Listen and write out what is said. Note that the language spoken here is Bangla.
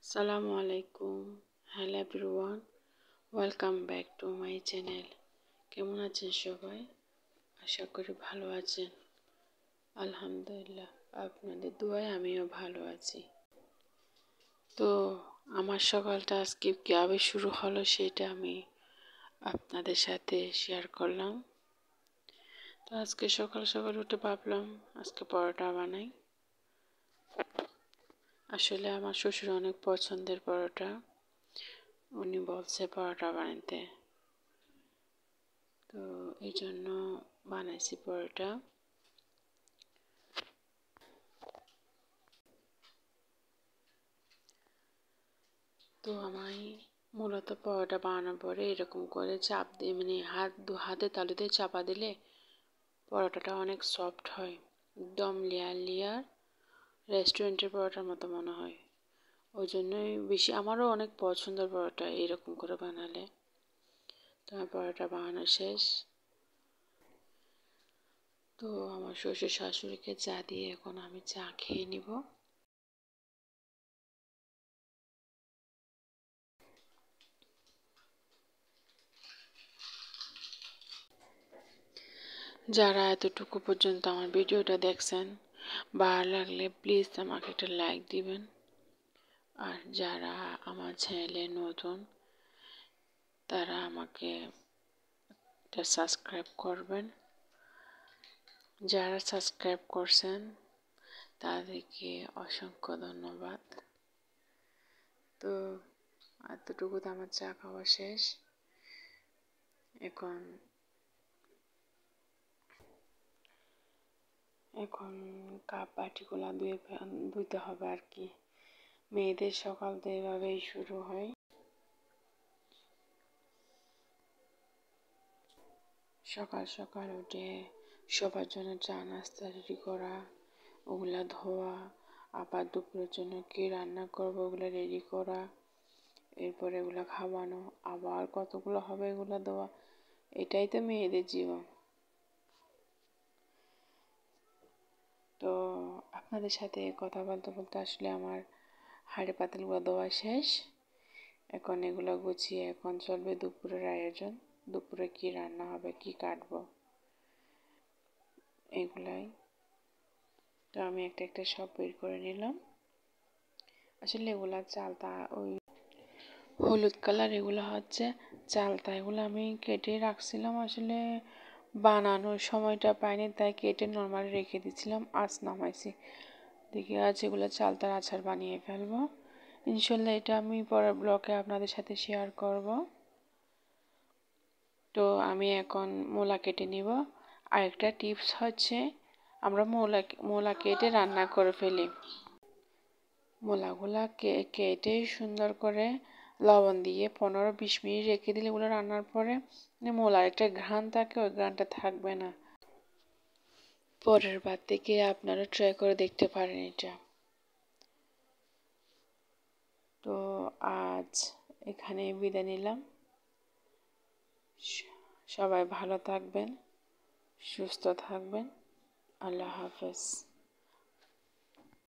Assalamu alaikum. Hello everyone. Welcome back to my channel. কেমন আছেন সবাই? আশা করি ভালো আছেন। আলহামদুলিল্লাহ, আপনাদের দোয়ায় আমিও ভালো আছি। তো আমার সকালটা আজকে কিভাবে শুরু হলো সেটা আমি আপনাদের সাথে শেয়ার করলাম। তো আজকে সকাল সকাল উঠে ভাবলাম আজকে পরোটা বানাই। আসলে আমার শ্বশুর অনেক পছন্দের পরোটা, উনি বলছে পরোটা বানাতে, তো এই জন্য বানাইছি পরোটা। তো আমি মূলত পরোটা বানানোর পরে এরকম করে চাপ দিয়ে হাতে তালু দিয়ে চাপা দিলে পরোটাটা অনেক সফট হয়, একদম লেয়ার লেয়ার, রেস্টুরেন্টের পরোটার মতো মনে হয়। ওই জন্যই বেশি আমারও অনেক পছন্দের পরোটা এরকম করে বানালে। তো আমার পরোটা বানানো শেষ। তো আমার শ্বশুর শাশুড়িকে চা দিয়ে এখন আমি চা খেয়ে নিব। যারা এতটুকু পর্যন্ত আমার ভিডিওটা দেখছেন, ভালো লাগলে প্লিজ আমাকে একটা লাইক দিবেন। আর যারা আমার চ্যানেলে নতুন তারা আমাকে একটা সাবস্ক্রাইব করবেন। যারা সাবস্ক্রাইব করছেন তাদেরকে অসংখ্য ধন্যবাদ। তো এতটুকুতে আমার চা খাওয়া শেষ। এখন কাপ বাটিগুলো ধুইতে হবে আর কি। মেয়েদের সকাল তো এভাবেই শুরু হয়। সকাল সকাল উঠে সবার জন্য চা নাস্তা রেডি করা, ওগুলা ধোয়া, আবার দুপুরের জন্য কি রান্না করবো ওগুলো রেডি করা, এরপরে এগুলো খাওয়ানো, আবার কতগুলো হবে এগুলো দেওয়া, এটাই তো মেয়েদের জীবন। তো আপনাদের সাথে কথা বলতে বলতে আসলে আমার হাঁড়ি পাতিলগুলো দেওয়া শেষ। এখন এগুলো গুছিয়ে এখন চলবে দুপুরের আয়োজন। দুপুরে কি রান্না হবে, কি কাটবো, এগুলাই। তো আমি একটা একটা সব বের করে নিলাম। আসলে এগুলা চালতা, ওই হলুদ কালার, এগুলো হচ্ছে চালতা, এগুলো আমি কেটে রাখছিলাম। আসলে বানানোর সময়টা পাইনি, তাই কেটে নর্মালি রেখে দিয়েছিলাম। আজ নামাইছি, দেখি আজ এগুলো চালতার আচার বানিয়ে ফেলবো ইনশাল্লাহ। এটা আমি পরের ব্লগে আপনাদের সাথে শেয়ার করব। তো আমি এখন মূলা কেটে নিব। আরেকটা টিপস হচ্ছে, আমরা মূলা কেটে রান্না করে ফেলি। মূলাগুলা কেটে সুন্দর করে লবণ দিয়ে 15-20 মিনিট রেখে দিলে এগুলো রান্নার পরে মূলার একটা ঘ্রাণ থাকে, ওই ঘ্রাণটা থাকবে না। পরের বার থেকে আপনারা ট্রাই করে দেখতে পারেন এটা। তো আজ এখানে বিদায় নিলাম। সবাই ভালো থাকবেন, সুস্থ থাকবেন। আল্লাহ হাফেজ।